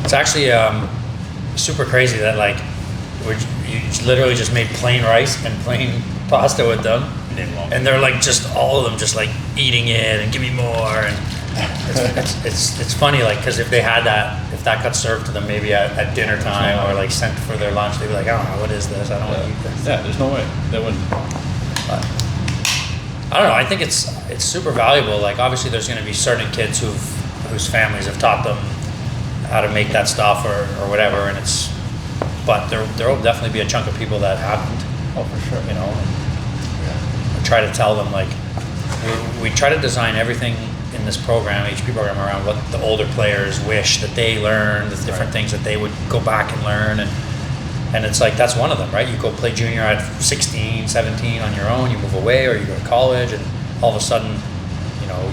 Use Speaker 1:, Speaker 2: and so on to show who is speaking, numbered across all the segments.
Speaker 1: It's actually super crazy that like you literally just made plain rice and plain pasta with them, and they're like just all of them just like eating it and give me more, and it's funny like because if that got served to them maybe at dinner time or like sent for their lunch, they'd be like, I don't know, what is this? I don't want to eat this.
Speaker 2: Yeah, there's no way they wouldn't.
Speaker 1: But I don't know. I think it's super valuable. Like obviously there's going to be certain kids whose families have taught them how to make that stuff or whatever, and but there will definitely be a chunk of people that haven't.
Speaker 2: Oh, for sure.
Speaker 1: You know, I try to tell them like we try to design everything in this program, HP program, around what the older players wish that they learned, the different things that they would go back and learn, and it's like that's one of them, right? You go play junior at 16, 17 on your own, you move away or you go to college, and all of a sudden, you know,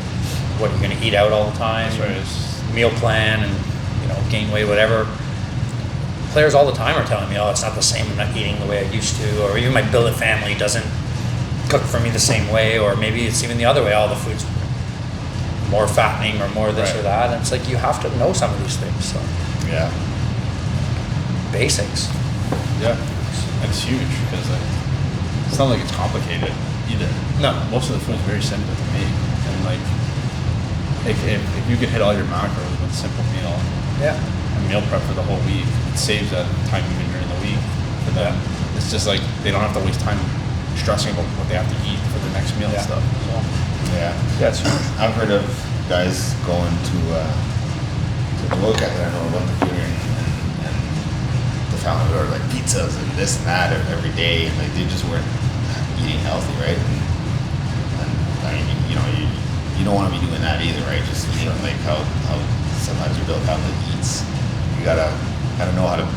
Speaker 1: what are you going to eat out all the time?
Speaker 2: That's right.
Speaker 1: Meal plan and, you know, gain weight, whatever. Players all the time are telling me, oh, it's not the same, I'm not eating the way I used to, or even my billet family doesn't cook for me the same way, or maybe it's even the other way, all the food's more fattening or more this or that, and it's like you have to know some of these things. So
Speaker 2: yeah,
Speaker 1: basics.
Speaker 2: Yeah, it's huge because it's not like it's complicated either.
Speaker 1: No,
Speaker 2: most of the food's very simple to make, and like if you can hit all your macros with a simple meal, and meal prep for the whole week, it saves that time even during the week for them. It's just like they don't have to waste time stressing about what they have to eat for the next meal and stuff. So,
Speaker 3: yeah, it's huge. I've heard of guys going to the workout that I know about the beer and the family order like pizzas and this and that every day, and like they just weren't eating healthy, right? And I mean, you know, you don't want to be doing that either, right? Just eating like how sometimes your build family eats. You gotta know how to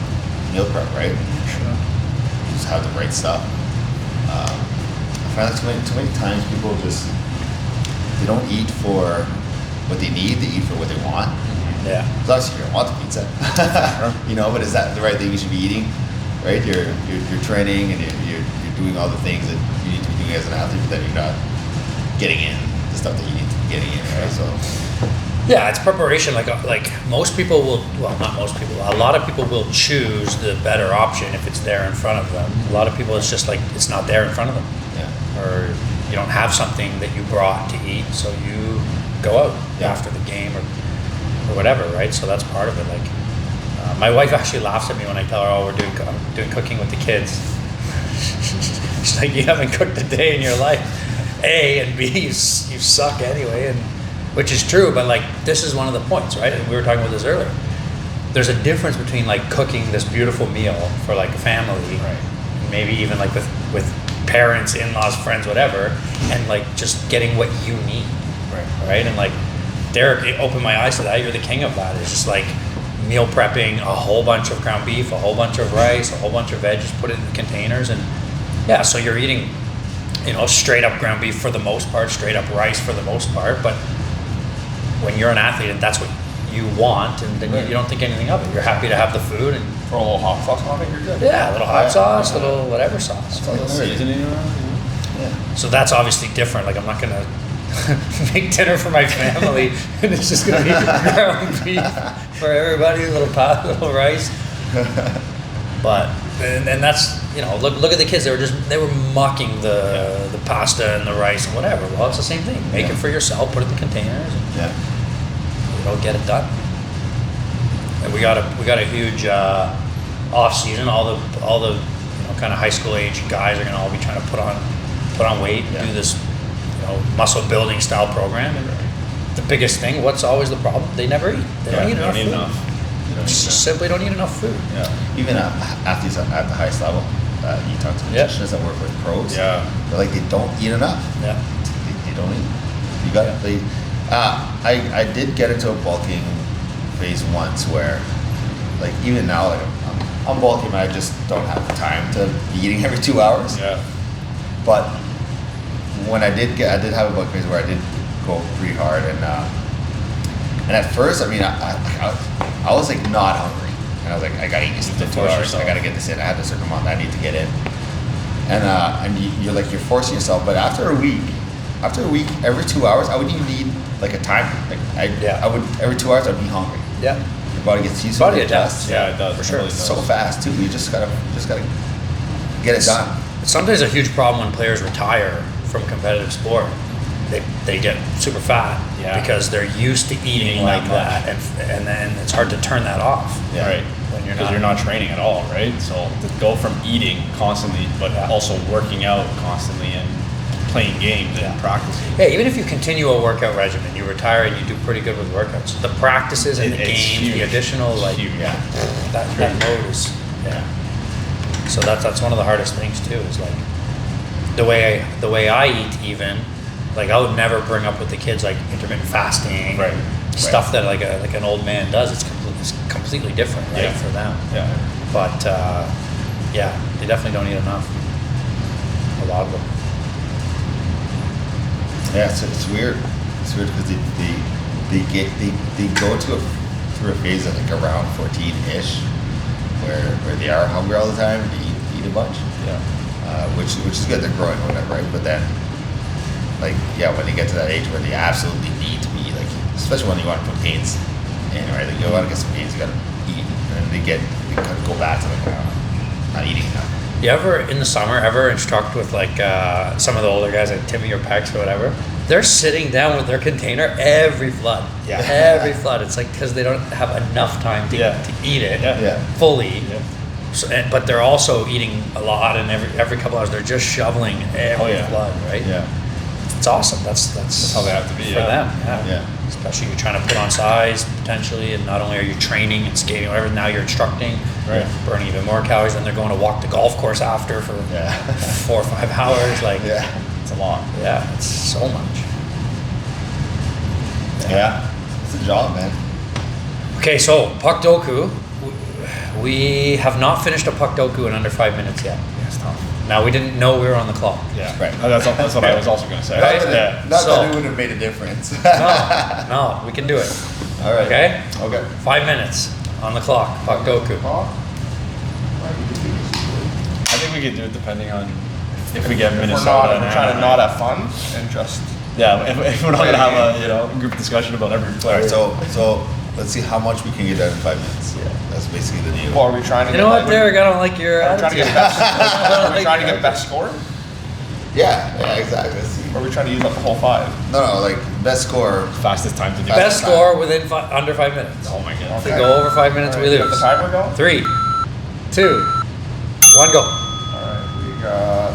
Speaker 3: meal prep, right?
Speaker 1: Sure.
Speaker 3: Just have the right stuff. I find that too many times people they don't eat for what they need, they eat for what they want.
Speaker 1: Yeah.
Speaker 3: So obviously you don't want the pizza, you know, but is that the right thing you should be eating, right? You're training and you're doing all the things that you need to be doing as an athlete, but then you're not getting in the stuff that you need to be getting in, right? So.
Speaker 1: Yeah, it's preparation. Like most people will, well, not most people, a lot of people will choose the better option if it's there in front of them. A lot of people, it's just like, it's not there in front of them.
Speaker 3: Yeah.
Speaker 1: Or you don't have something that you brought to eat, so you go out after the game or whatever, right? So that's part of it. Like, my wife actually laughs at me when I tell her, oh, I'm doing cooking with the kids. She's like, you haven't cooked a day in your life. A, and B, you suck anyway, and which is true, but like this is one of the points, right? And we were talking about this earlier. There's a difference between like cooking this beautiful meal for like a family, maybe even like with parents, in-laws, friends, whatever, and like just getting what you need, right? And like Derek, it opened my eyes to that. You're the king of that. It's just like meal prepping a whole bunch of ground beef, a whole bunch of rice, a whole bunch of veggies, put it in the containers, and so you're eating, you know, straight up ground beef for the most part, straight up rice for the most part, but when you're an athlete and that's what you want, and then you don't think anything of it. You're happy to have the food and
Speaker 2: throw a little hot sauce on it, you're good.
Speaker 1: Yeah, a little hot sauce, a little whatever sauce. So that's obviously different. Like I'm not gonna make dinner for my family and it's just gonna be ground beef for everybody, a little rice. But and that's, you know, look at the kids. They were mocking the pasta and the rice and whatever. Well, it's the same thing. Make it for yourself. Put it in the containers. And, you know, get it done. And we got a huge off season. All the you know, kind of high school age guys are gonna all be trying to put on weight and do this, you know, muscle building style program. And the biggest thing, what's always the problem? They never eat. They don't eat enough food. Just simply don't eat enough food.
Speaker 3: Yeah. Even athletes at the highest level, you talk to nutritionists that work with pros.
Speaker 2: Yeah.
Speaker 3: They're like, they don't eat enough.
Speaker 1: Yeah.
Speaker 3: They don't eat. You got it. I did get into a bulking phase once where, like, even now, like I'm bulking, but I just don't have the time to be eating every 2 hours.
Speaker 2: Yeah.
Speaker 3: But when I did have a bulk phase where I did go pretty hard, and at first, I mean, I was like not hungry, and I was like, I gotta eat this in 2 hours. I gotta get this in. I had a certain amount that I need to get in, and you're forcing yourself. But after a week, every 2 hours, I wouldn't even need like a timer. Like I would every 2 hours I'd be hungry.
Speaker 1: Yeah.
Speaker 3: your body gets used to
Speaker 1: Body
Speaker 3: it.
Speaker 1: adjusts.
Speaker 2: Yeah, it does.
Speaker 1: For
Speaker 2: It
Speaker 1: sure.
Speaker 2: really
Speaker 3: It's
Speaker 2: does.
Speaker 3: so fast too. You just gotta get it done.
Speaker 1: It's sometimes a huge problem when players retire from competitive sport. They get super fat
Speaker 2: Yeah.
Speaker 1: because they're used to eating
Speaker 2: Eating
Speaker 1: like
Speaker 2: that
Speaker 1: that, and then it's hard to turn that off.
Speaker 3: Yeah.
Speaker 2: Right.
Speaker 1: When you're
Speaker 2: Because
Speaker 1: not-
Speaker 2: you're not training at all, right? So to go from eating constantly, but also working out constantly and playing games and practicing.
Speaker 1: Yeah, even if you continue a workout regimen, you retire and you do pretty good with workouts. The practices and the
Speaker 2: It's
Speaker 1: games,
Speaker 2: huge.
Speaker 1: the additional
Speaker 2: It's
Speaker 1: like
Speaker 2: huge.
Speaker 3: Yeah.
Speaker 1: that mode is So that's one of the hardest things too. Is like the way I eat even. Like I would never bring up with the kids like intermittent fasting,
Speaker 2: Right.
Speaker 1: Stuff that like an old man does. It's completely different, right,
Speaker 2: Yeah.
Speaker 1: for them.
Speaker 2: Yeah.
Speaker 1: But yeah, they definitely don't eat enough. A lot of them.
Speaker 3: Yeah, it's weird. It's weird because they go through a phase of like around 14-ish, where they are hungry all the time and they eat a bunch.
Speaker 2: Yeah.
Speaker 3: Which is good. They're growing, whatever, right? But then, like, yeah, when they get to that age where they absolutely need to be, like, especially when you want to put gains in, right? Like, you want to get some gains, you got to eat, and they kind of go back to like not eating enough.
Speaker 1: You ever in the summer instruct with like some of the older guys like Timmy or Pex or whatever? They're sitting down with their container every flood.
Speaker 2: Yeah.
Speaker 1: Every flood. It's like because they don't have enough time to eat it
Speaker 2: Yeah.
Speaker 1: fully.
Speaker 2: Yeah.
Speaker 1: So, but they're also eating a lot, and every couple hours they're just shoveling every flood, right?
Speaker 2: Yeah.
Speaker 1: It's awesome. That's
Speaker 2: how they have to be,
Speaker 1: for
Speaker 2: yeah.
Speaker 1: them.
Speaker 3: Yeah.
Speaker 1: Especially you're trying to put on size potentially, and not only are you training and skating, whatever. Now you're instructing,
Speaker 2: Right.
Speaker 1: burning even more calories. Then they're going to walk the golf course after for
Speaker 3: Yeah.
Speaker 1: 4 or 5 hours. Like,
Speaker 3: Yeah.
Speaker 2: It's a lot.
Speaker 1: yeah, it's so much.
Speaker 3: Yeah. It's a job, man.
Speaker 1: Okay, so puck doku. We have not finished a puck doku in under 5 minutes yet.
Speaker 2: Yeah, it's tough.
Speaker 1: Now we didn't know we were on the clock.
Speaker 2: Yeah.
Speaker 3: Right.
Speaker 2: That's what I was also going to say.
Speaker 1: Right.
Speaker 2: Yeah.
Speaker 3: Not
Speaker 1: So-
Speaker 3: that it would have made a difference.
Speaker 1: No, we can do it.
Speaker 3: All right.
Speaker 1: Okay?
Speaker 3: Okay.
Speaker 1: 5 minutes on the clock. Puck doku.
Speaker 2: I think we could do it depending on if we get
Speaker 4: If
Speaker 2: Minnesota.
Speaker 4: we're
Speaker 2: and
Speaker 4: trying to
Speaker 2: Anaheim.
Speaker 4: not have fun and just
Speaker 2: Yeah, if we're not gonna have a group discussion about every
Speaker 3: All
Speaker 2: player.
Speaker 3: right. So let's see how much we can get done in 5 minutes. Yeah. That's basically the deal.
Speaker 4: well, are we trying to
Speaker 1: You
Speaker 4: get
Speaker 1: know what,
Speaker 4: like,
Speaker 1: Derek? I don't like your
Speaker 4: are we trying to
Speaker 1: attitude.
Speaker 4: get best are we
Speaker 1: Like-
Speaker 4: trying to get best score?
Speaker 3: Yeah. Exactly. Let's see.
Speaker 4: Or are we trying to use up the whole 5?
Speaker 3: No, like best score.
Speaker 2: Fastest time to do
Speaker 1: Best
Speaker 3: Best
Speaker 1: score within under 5 minutes.
Speaker 2: Oh my god.
Speaker 1: If we go over 5 minutes, we
Speaker 4: You got
Speaker 1: lose.
Speaker 4: the timer going?
Speaker 1: 3, 2, 1, go.
Speaker 4: Alright, we got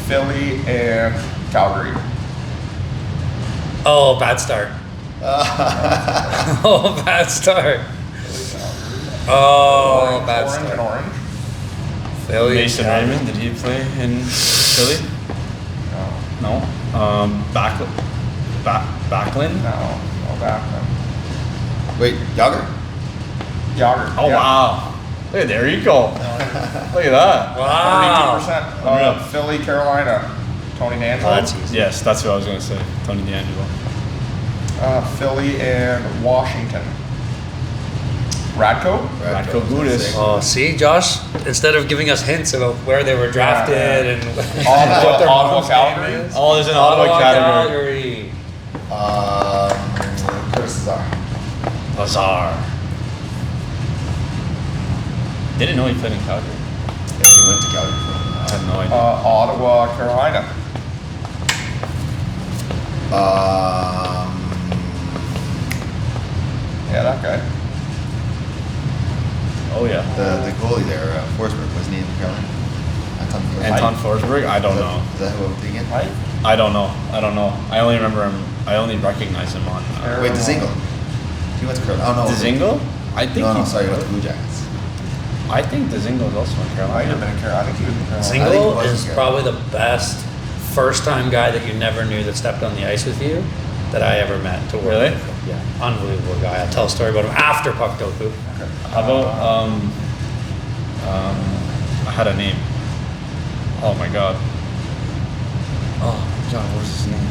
Speaker 4: Philly and Calgary.
Speaker 1: Oh, bad start. Oh, bad start. Oh, bad
Speaker 4: Orange and
Speaker 1: start.
Speaker 4: orange.
Speaker 1: Philly.
Speaker 2: Mason
Speaker 1: Calgary.
Speaker 2: Raymond, did he play in Philly?
Speaker 4: No,
Speaker 2: No. Backlund?
Speaker 4: no back then.
Speaker 3: Wait, Yager?
Speaker 4: Yager.
Speaker 2: Oh
Speaker 4: yeah.
Speaker 2: wow. Look, there you go. Look at that.
Speaker 1: Wow.
Speaker 4: 32%.
Speaker 2: Unreal.
Speaker 4: Philly, Carolina. Tony
Speaker 1: Oh,
Speaker 4: D'Angelo.
Speaker 1: that's easy.
Speaker 2: Yes, that's who I was gonna say. Tony D'Angelo.
Speaker 4: Philly and Washington. Radko.
Speaker 2: Radko Gudas.
Speaker 1: Oh, see, Josh, instead of giving us hints about where they were drafted
Speaker 4: Yeah.
Speaker 1: and
Speaker 4: Ottawa,
Speaker 1: what their
Speaker 4: Ottawa,
Speaker 1: mom's
Speaker 4: Calgary.
Speaker 1: name is.
Speaker 2: Oh, there's an Ottawa category.
Speaker 1: Calgary.
Speaker 3: Curtis Lazar.
Speaker 2: Lazar. Didn't know he played in Calgary.
Speaker 3: Yeah, he went to Calgary for
Speaker 2: I had no idea.
Speaker 4: Ottawa, Carolina. Yeah, that guy.
Speaker 2: Oh yeah.
Speaker 3: the goalie there, Forsberg, wasn't he in Carolina?
Speaker 2: Anton Forsberg? I don't know.
Speaker 3: Is that who I'm thinking?
Speaker 4: Mike?
Speaker 2: I don't know. I only remember him. I only recognize him on.
Speaker 3: Wait, Dzingel. He went to Carolina. Oh no.
Speaker 2: Dzingel? I think.
Speaker 3: No,
Speaker 2: he-
Speaker 3: sorry, he went to Blue Jackets.
Speaker 2: I think Dzingel is also in
Speaker 4: Might
Speaker 2: Carolina.
Speaker 4: have been in Carolina. I think he was in Carolina.
Speaker 3: think he
Speaker 1: Single
Speaker 3: was
Speaker 1: is
Speaker 3: in
Speaker 1: probably the best first-time guy that you never knew that stepped on the ice with you that I ever met to work
Speaker 2: Really?
Speaker 1: with. Yeah, unbelievable guy. I'll tell a story about him after puck doku.
Speaker 2: How about I had a name. Oh my god. Oh God, what was his name?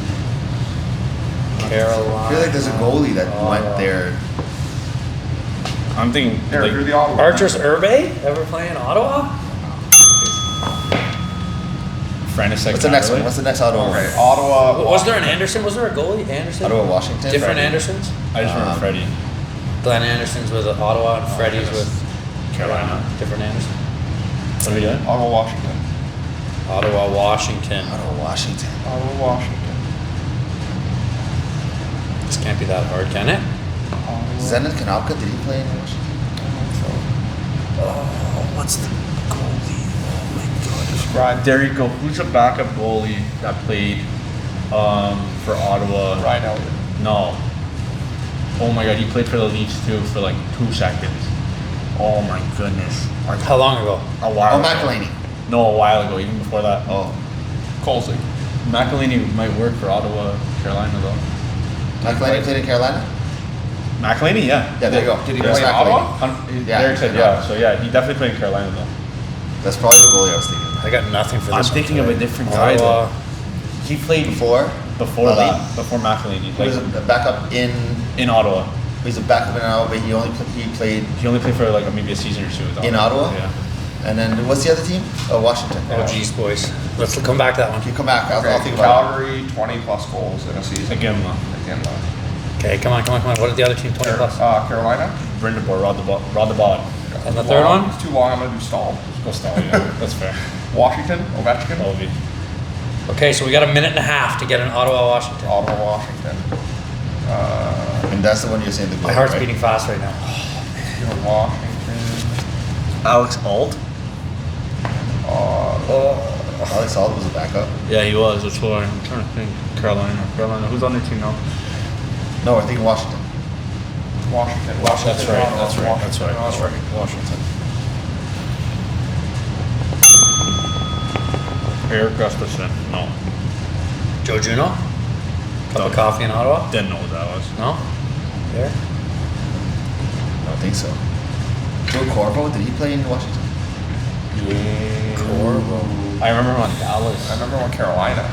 Speaker 1: Carolina.
Speaker 3: I feel like there's a goalie that went there.
Speaker 2: I'm thinking
Speaker 4: There,
Speaker 2: like,
Speaker 4: you're the Ottawa.
Speaker 1: Arturs Urbe ever play in Ottawa?
Speaker 2: Frantisek.
Speaker 3: What's the next one? What's the next Ottawa?
Speaker 4: Okay, Ottawa.
Speaker 1: Was there an Anderson? Was there a goalie? Anderson?
Speaker 3: Ottawa, Washington.
Speaker 1: Different
Speaker 3: Freddie.
Speaker 1: Andersons?
Speaker 2: I just remember Freddie.
Speaker 1: Glenn Anderson's with Ottawa and Freddie's
Speaker 4: goodness.
Speaker 1: with
Speaker 2: Carolina.
Speaker 1: Different Anderson.
Speaker 2: What are we doing?
Speaker 4: Ottawa, Washington.
Speaker 1: Ottawa, Washington.
Speaker 3: Ottawa, Washington.
Speaker 4: Ottawa, Washington.
Speaker 1: This can't be that hard, can it?
Speaker 4: Ottawa.
Speaker 3: Zenit Kanalka, did he play in Washington?
Speaker 4: I don't think so.
Speaker 1: Oh, what's the goalie? Oh my god.
Speaker 4: Describe
Speaker 2: There you go. Who's a backup goalie that played for Ottawa?
Speaker 4: Ryan Elliott.
Speaker 2: No. Oh my god, he played for the Leafs too for like 2 seconds. Oh my goodness.
Speaker 1: How long ago?
Speaker 2: A while
Speaker 3: Oh,
Speaker 2: ago.
Speaker 3: McElhaney.
Speaker 2: No, a while ago, even before that.
Speaker 3: Oh,
Speaker 4: Colsey.
Speaker 2: McElhaney might work for Ottawa, Carolina though.
Speaker 3: McElhaney played in Carolina?
Speaker 2: McElhaney, yeah.
Speaker 3: Yeah, there you go.
Speaker 4: Did he
Speaker 3: There's
Speaker 4: play in
Speaker 3: McElhaney.
Speaker 4: Ottawa?
Speaker 3: Yeah,
Speaker 2: Derek said
Speaker 3: yeah.
Speaker 2: yeah. So yeah, he definitely played in Carolina though.
Speaker 3: That's probably the goalie I was thinking.
Speaker 1: I got nothing for this.
Speaker 2: I'm
Speaker 1: one
Speaker 2: thinking of
Speaker 1: today.
Speaker 2: a different guy
Speaker 1: Ottawa.
Speaker 2: though. He played
Speaker 3: Before
Speaker 2: that, before McElhaney.
Speaker 3: he was
Speaker 2: Like
Speaker 3: a backup in.
Speaker 2: in Ottawa.
Speaker 3: He's a backup in Ottawa, but he played
Speaker 2: He only played for like maybe a season or two with
Speaker 3: in Ottawa.
Speaker 2: Yeah.
Speaker 3: And then what's the other team? Oh, Washington.
Speaker 1: Oh, geez, boys. Let's come back to that one.
Speaker 3: You come back. I'll
Speaker 4: Okay,
Speaker 3: think about
Speaker 4: Calgary, 20 plus goals in a season.
Speaker 2: Again,
Speaker 4: Again,
Speaker 1: Okay, come on. What did the other team 20 plus?
Speaker 4: Carolina.
Speaker 2: Brindabor, Rod the Bod.
Speaker 1: And the third one?
Speaker 4: It's too long. I'm gonna do Stahl.
Speaker 2: Go Stahl, yeah. That's fair.
Speaker 4: Washington, Ovechkin.
Speaker 2: Ovi.
Speaker 1: Okay, so we got a minute and a half to get an Ottawa, Washington.
Speaker 4: Ottawa, Washington.
Speaker 3: And that's the one you're saying the goalie,
Speaker 1: My heart's
Speaker 3: right?
Speaker 1: beating fast right now.
Speaker 4: Washington.
Speaker 2: Alex Alt?
Speaker 3: Alex Auld was a backup.
Speaker 2: Yeah, he was. That's why I'm trying to think. Carolina. Who's on their team now?
Speaker 3: No, we're thinking Washington.
Speaker 4: Washington.
Speaker 2: That's right.
Speaker 4: Ottawa,
Speaker 2: That's right. That's right. That's
Speaker 4: Ottawa.
Speaker 2: right. Washington. Eric Gustafson. No.
Speaker 1: Joe Juno? Cup
Speaker 2: No.
Speaker 1: of coffee in Ottawa?
Speaker 2: Didn't know what that was.
Speaker 1: No? There?
Speaker 3: I don't think so. Joe Corvo, did he play in Washington?
Speaker 1: Corvo.
Speaker 2: I remember him on Dallas.
Speaker 4: I remember on Carolina.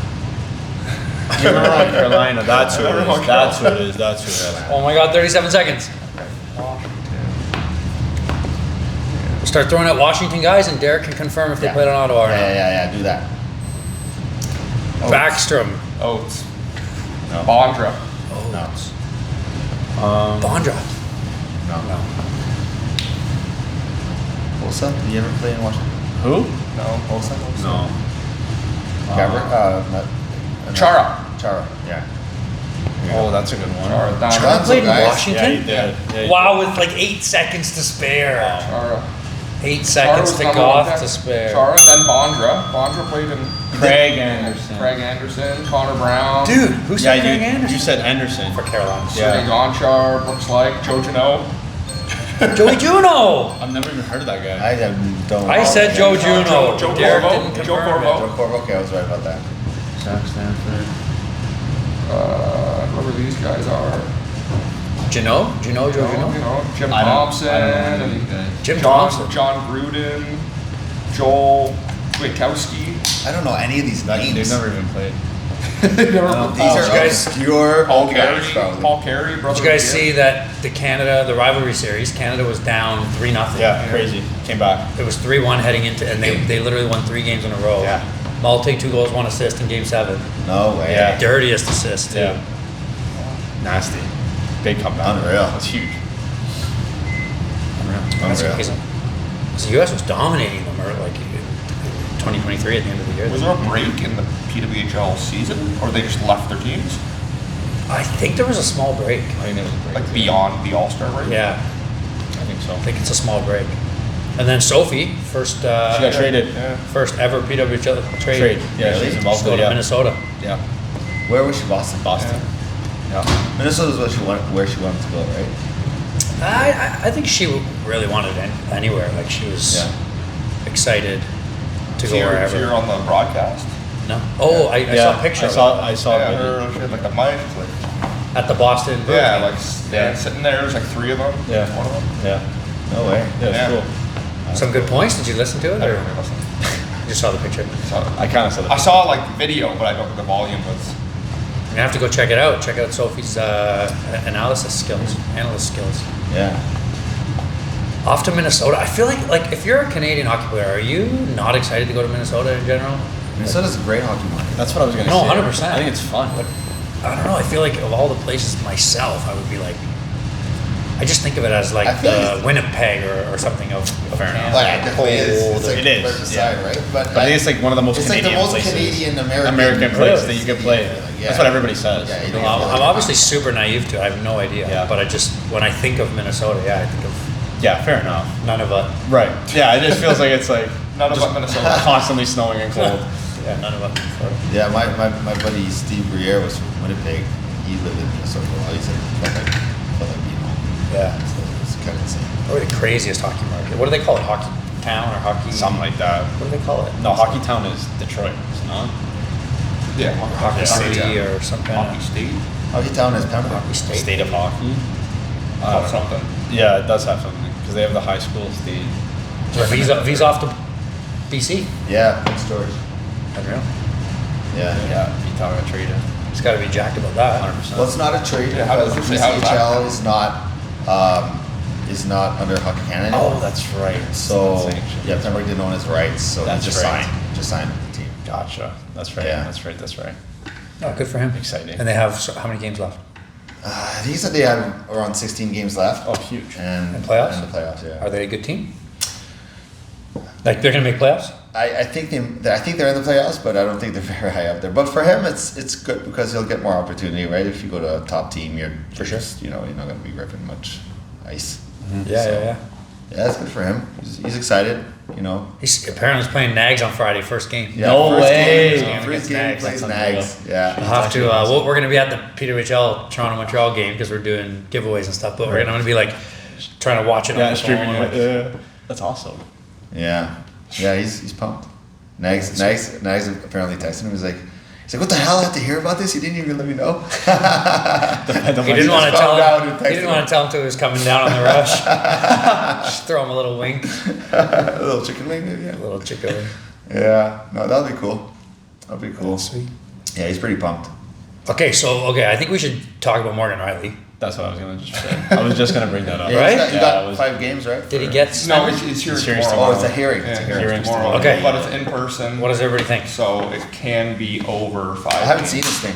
Speaker 2: You remember on Carolina? That's who
Speaker 4: I
Speaker 2: it
Speaker 4: remember
Speaker 2: is.
Speaker 4: on
Speaker 2: That's who it is. That's who it is.
Speaker 1: Oh my god, 37 seconds.
Speaker 4: Washington.
Speaker 1: We'll start throwing out Washington guys and Derek can confirm if they
Speaker 3: Yeah.
Speaker 1: played on Ottawa or not.
Speaker 3: Yeah, do that.
Speaker 1: Backstrom.
Speaker 4: Oates.
Speaker 3: No.
Speaker 4: Bondra.
Speaker 3: No.
Speaker 1: Bondra.
Speaker 3: No. Osa, did you ever play in Washington?
Speaker 2: Who?
Speaker 3: No. Osa?
Speaker 2: No.
Speaker 4: Chara.
Speaker 3: Chara, yeah.
Speaker 2: Oh, that's a good one.
Speaker 4: Chara.
Speaker 1: Chara
Speaker 3: Tons
Speaker 1: played
Speaker 3: of
Speaker 1: in
Speaker 3: guys.
Speaker 1: Washington?
Speaker 2: Yeah, he did. Yeah, he
Speaker 1: Wow, with like 8 seconds to spare.
Speaker 4: Chara.
Speaker 1: 8
Speaker 4: Chara
Speaker 1: seconds
Speaker 4: was
Speaker 1: to
Speaker 4: number one
Speaker 1: Goff
Speaker 4: pick.
Speaker 1: to spare.
Speaker 4: Chara, then Bondra. Bondra played in
Speaker 2: Craig Anderson.
Speaker 4: Craig Anderson, Connor Brown.
Speaker 1: Dude, who
Speaker 2: Yeah,
Speaker 1: said Craig
Speaker 2: you
Speaker 1: Anderson?
Speaker 2: said Anderson.
Speaker 1: For Carolina.
Speaker 2: Yeah.
Speaker 4: Sergei Gonchar, Brooks Like, Joe Juno.
Speaker 1: Joey Juno!
Speaker 2: I've never even heard of that guy.
Speaker 3: don't.
Speaker 1: I said Joe Juno.
Speaker 4: Joe
Speaker 1: Derek
Speaker 4: Corvo.
Speaker 1: didn't
Speaker 4: Joe
Speaker 1: confirm
Speaker 4: Corvo.
Speaker 1: it.
Speaker 3: Joe Corvo, okay, I was right about that.
Speaker 2: Zach Stanford.
Speaker 4: Whoever these guys are.
Speaker 1: Juno? Joe Juno?
Speaker 4: You know, Jim
Speaker 2: I don't
Speaker 4: Thompson.
Speaker 2: know
Speaker 4: and
Speaker 2: these guys.
Speaker 1: Jim Thompson.
Speaker 4: John Gruden. Joel Witkowski.
Speaker 3: I don't know any of these names.
Speaker 2: They've never even played.
Speaker 4: Never-
Speaker 3: These are
Speaker 1: guys-
Speaker 3: obscure
Speaker 4: Paul
Speaker 3: players,
Speaker 4: Carey.
Speaker 3: probably.
Speaker 4: Paul Carey, brother.
Speaker 1: Did you guys
Speaker 4: of
Speaker 1: see that the rivalry series, Canada was down 3-0.
Speaker 2: Yeah, crazy. Came back.
Speaker 1: It was 3-1 heading into, and they literally won 3 games in a row.
Speaker 2: Yeah.
Speaker 1: Malte, 2 goals, 1 assist in game 7.
Speaker 3: No way.
Speaker 2: Yeah.
Speaker 1: Dirtiest assist, too.
Speaker 2: Yeah. Nasty. Big comeback.
Speaker 3: Unreal.
Speaker 2: That's huge.
Speaker 1: That's
Speaker 3: Unreal.
Speaker 1: amazing. So the U.S. was dominating them, or like 2023 at the end of the year.
Speaker 4: Was there a break in the PWHL season, or they just left their teams?
Speaker 1: I think there was a small break.
Speaker 2: I think it was a break.
Speaker 4: Like beyond the All-Star break?
Speaker 1: Yeah,
Speaker 2: I think so.
Speaker 1: I think it's a small break. And then Sophie,
Speaker 2: She got traded.
Speaker 4: Yeah.
Speaker 1: first ever PWHL trade.
Speaker 2: Trade. Yeah,
Speaker 3: Really?
Speaker 2: she's involved
Speaker 1: She's going
Speaker 2: with it.
Speaker 1: to
Speaker 2: Yeah.
Speaker 1: Minnesota.
Speaker 2: Yeah.
Speaker 3: Where was she? Boston.
Speaker 2: Boston. Yeah.
Speaker 3: Minnesota's where she wanted to go, right?
Speaker 1: I think she really wanted anywhere. Like she was
Speaker 3: Yeah.
Speaker 1: excited to
Speaker 4: So
Speaker 1: go
Speaker 4: you're
Speaker 1: wherever.
Speaker 4: on the broadcast?
Speaker 1: No. Oh, I saw a picture
Speaker 2: I
Speaker 1: of
Speaker 2: saw.
Speaker 1: it
Speaker 2: I saw.
Speaker 4: Yeah,
Speaker 2: a video.
Speaker 4: her, she had like the mic, it's like,
Speaker 1: at the Boston. Bruins
Speaker 4: yeah,
Speaker 1: game.
Speaker 4: like
Speaker 2: Yeah.
Speaker 4: sitting there, there's like 3 of them.
Speaker 2: Yeah.
Speaker 4: One of them.
Speaker 2: Yeah.
Speaker 3: No way.
Speaker 2: Yeah, it's
Speaker 4: Yeah.
Speaker 2: cool.
Speaker 1: Some good points. Did you listen to it,
Speaker 4: I
Speaker 1: or
Speaker 4: don't really listen.
Speaker 1: you just saw the picture?
Speaker 2: I kind of said it.
Speaker 4: I saw like video, but I don't think the volume was.
Speaker 1: You're gonna have to go check it out. Check out Sophie's analyst skills.
Speaker 3: Yeah.
Speaker 1: Off to Minnesota. I feel like if you're a Canadian hockey player, are you not excited to go to Minnesota in general?
Speaker 3: Minnesota's a great hockey market.
Speaker 2: That's what I was gonna
Speaker 1: No,
Speaker 2: say.
Speaker 1: 100%.
Speaker 2: I think it's fun.
Speaker 1: But I don't know. I feel like of all the places myself, I would be like, I just think of it as like
Speaker 3: I feel
Speaker 1: the Winnipeg or something of
Speaker 2: Fair
Speaker 1: Canada.
Speaker 2: enough.
Speaker 3: Oh, yeah, it definitely is. It's like
Speaker 2: It is,
Speaker 3: right beside,
Speaker 2: yeah.
Speaker 3: right? But
Speaker 2: I think it's like one of the most
Speaker 3: it's like the
Speaker 2: Canadian
Speaker 3: most
Speaker 2: places.
Speaker 3: Canadian
Speaker 2: American place that you can play.
Speaker 3: Yeah.
Speaker 2: That's what everybody says.
Speaker 3: Yeah, you
Speaker 1: Well,
Speaker 3: don't feel
Speaker 1: I'm
Speaker 3: like
Speaker 1: obviously super naive to it. I have no idea.
Speaker 2: Yeah.
Speaker 1: But I just, when I think of Minnesota, I think of
Speaker 2: Yeah, fair enough.
Speaker 1: none of it.
Speaker 2: Right. Yeah, it just feels like it's like
Speaker 4: None of it Minnesota.
Speaker 2: constantly snowing and cold.
Speaker 1: Yeah, none of it.
Speaker 3: Yeah, my buddy Steve Briere was from Winnipeg. He lived in Minnesota for a while. He said it felt like being home.
Speaker 1: Yeah.
Speaker 3: So it's kind of insane.
Speaker 1: Probably the craziest hockey market. What do they call it? Hockey town or hockey?
Speaker 2: Something like that.
Speaker 1: What do they call it?
Speaker 2: No, Hockey Town is Detroit, is it not?
Speaker 4: Yeah.
Speaker 1: Hockey
Speaker 2: Yeah.
Speaker 1: City or some kind
Speaker 4: Hockey
Speaker 1: of
Speaker 4: State.
Speaker 3: Hockey Town is Pembroke.
Speaker 1: hockey state.
Speaker 2: State of Hockey.
Speaker 4: Oh, something.
Speaker 2: Yeah, it does have something because they have the high school state.
Speaker 1: V's off to BC.
Speaker 3: Yeah, Prince George.
Speaker 1: Unreal.
Speaker 3: Yeah.
Speaker 2: Yeah, you talk about trade.
Speaker 1: It's got to be jacked about that.
Speaker 2: 100%.
Speaker 3: Well, it's not a trade
Speaker 4: Yeah, how does
Speaker 3: because
Speaker 4: it say- how does that
Speaker 3: PCHL
Speaker 4: happen?
Speaker 3: is not under Hockey Canada.
Speaker 2: Oh, that's right.
Speaker 3: So
Speaker 2: Sanctioned.
Speaker 3: yeah, Pembroke didn't own his rights, so
Speaker 2: That's
Speaker 3: he just
Speaker 2: right.
Speaker 3: signed with the team.
Speaker 2: Gotcha. That's right.
Speaker 3: Yeah.
Speaker 2: That's right. That's right.
Speaker 1: Oh, good for him.
Speaker 2: Exciting.
Speaker 1: And they have how many games left?
Speaker 3: He said they had around 16 games left.
Speaker 2: Oh, huge.
Speaker 3: And
Speaker 1: And playoffs?
Speaker 3: And the playoffs, yeah.
Speaker 1: Are they a good team? Like they're gonna make playoffs?
Speaker 3: I think they're in the playoffs, but I don't think they're very high up there. But for him, it's good because he'll get more opportunity, right? If you go to a top team, you're just, you're not going to be ripping much ice.
Speaker 1: Yeah,
Speaker 3: So,
Speaker 1: yeah.
Speaker 3: Yeah, that's good for him. He's excited, you know.
Speaker 1: He's apparently playing Nags on Friday, first game.
Speaker 3: Yeah,
Speaker 2: No
Speaker 3: first
Speaker 2: way.
Speaker 3: Game,
Speaker 1: Game
Speaker 3: first
Speaker 1: against
Speaker 3: game he
Speaker 1: Nags,
Speaker 3: plays
Speaker 2: that's
Speaker 3: Nags. Yeah.
Speaker 1: We'll have to. We're going to be at the PWHL Toronto Montreal game because we're doing giveaways and stuff. But I'm going to be like trying to watch it on
Speaker 2: Yeah,
Speaker 1: the
Speaker 2: streaming
Speaker 1: phone.
Speaker 2: it. That's awesome.
Speaker 3: Yeah. Yeah, he's pumped. Nags apparently texted him. He's like, what the hell? I have to hear about this? You didn't even let me know.
Speaker 1: He didn't want to
Speaker 3: just
Speaker 1: tell
Speaker 3: found out
Speaker 1: him.
Speaker 3: and
Speaker 1: He didn't
Speaker 3: texted
Speaker 1: want to tell him till he was coming down on the rush. Just throw him a little wink,
Speaker 3: A little chicken wing, maybe.
Speaker 1: a little chicken wing.
Speaker 3: Yeah. No, that'll be cool. That'll be cool.
Speaker 1: Sweet.
Speaker 3: Yeah, he's pretty pumped.
Speaker 1: Okay, I think we should talk about Morgan Reilly.
Speaker 2: That's what I was gonna just say. I was just gonna bring that up.
Speaker 3: Yeah,
Speaker 1: Right?
Speaker 3: You
Speaker 2: Yeah,
Speaker 3: got
Speaker 2: it was-
Speaker 3: 5 games, right?
Speaker 1: Did he
Speaker 3: For-
Speaker 1: get
Speaker 4: No,
Speaker 1: suspended?
Speaker 4: it's hearing
Speaker 2: It's hearing
Speaker 4: tomorrow.
Speaker 3: Oh, it's a hearing.
Speaker 4: Yeah,
Speaker 3: It's a
Speaker 4: hearing
Speaker 3: hearing.
Speaker 4: tomorrow.
Speaker 1: Okay.
Speaker 4: But it's in person.
Speaker 1: What does everybody think?
Speaker 4: So it can be over 5.
Speaker 3: I haven't seen this thing.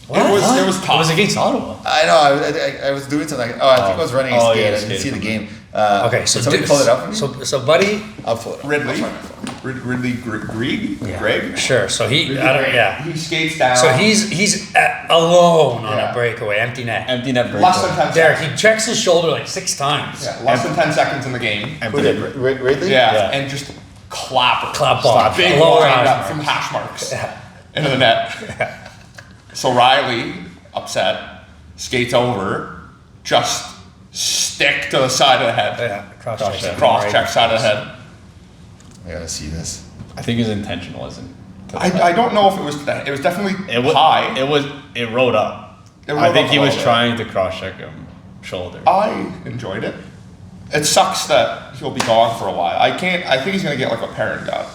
Speaker 1: What?
Speaker 4: It was
Speaker 2: It was
Speaker 4: tough.
Speaker 2: against Ottawa.
Speaker 3: I know. I was doing something. I think I was running a
Speaker 2: Oh,
Speaker 3: skate.
Speaker 2: yeah,
Speaker 3: I didn't see
Speaker 2: skating.
Speaker 3: the game.
Speaker 1: Okay, so
Speaker 3: can somebody pull it up for me?
Speaker 1: So buddy,
Speaker 3: I'll pull it up.
Speaker 4: Ridley.
Speaker 3: I'll find my phone.
Speaker 4: Ridley Greg?
Speaker 1: yeah,
Speaker 4: Greg?
Speaker 1: sure. So he,
Speaker 4: Ridley
Speaker 1: I don't,
Speaker 4: Gregg.
Speaker 1: yeah.
Speaker 4: He skates down.
Speaker 1: So he's alone on
Speaker 4: Yeah.
Speaker 1: a breakaway, empty net.
Speaker 2: Empty net break.
Speaker 4: less than 10
Speaker 1: Derek,
Speaker 4: seconds.
Speaker 1: he checks his shoulder like 6 times.
Speaker 4: Yeah, less than 10 seconds in the game.
Speaker 3: Who did? Ridley?
Speaker 4: Yeah,
Speaker 2: Yeah.
Speaker 4: and just clap it.
Speaker 1: Clap ball.
Speaker 4: Big
Speaker 1: Low
Speaker 4: line
Speaker 1: hash
Speaker 4: up from hash marks into the net. So Reilly, upset, skates over, just stick to the side of the head.
Speaker 1: Yeah, cross check.
Speaker 4: Cross check side of the head.
Speaker 3: I gotta see this.
Speaker 2: I think it was intentional, isn't it?
Speaker 4: I don't know if it was that. It was definitely
Speaker 2: It was
Speaker 4: high.
Speaker 2: It rode up.
Speaker 4: It
Speaker 2: I
Speaker 4: rode
Speaker 2: think
Speaker 4: up
Speaker 2: he
Speaker 4: a
Speaker 2: was
Speaker 4: little bit.
Speaker 2: trying to cross check him shoulder.
Speaker 4: I enjoyed it. It sucks that he'll be gone for a while. I think he's gonna get like a parent gun.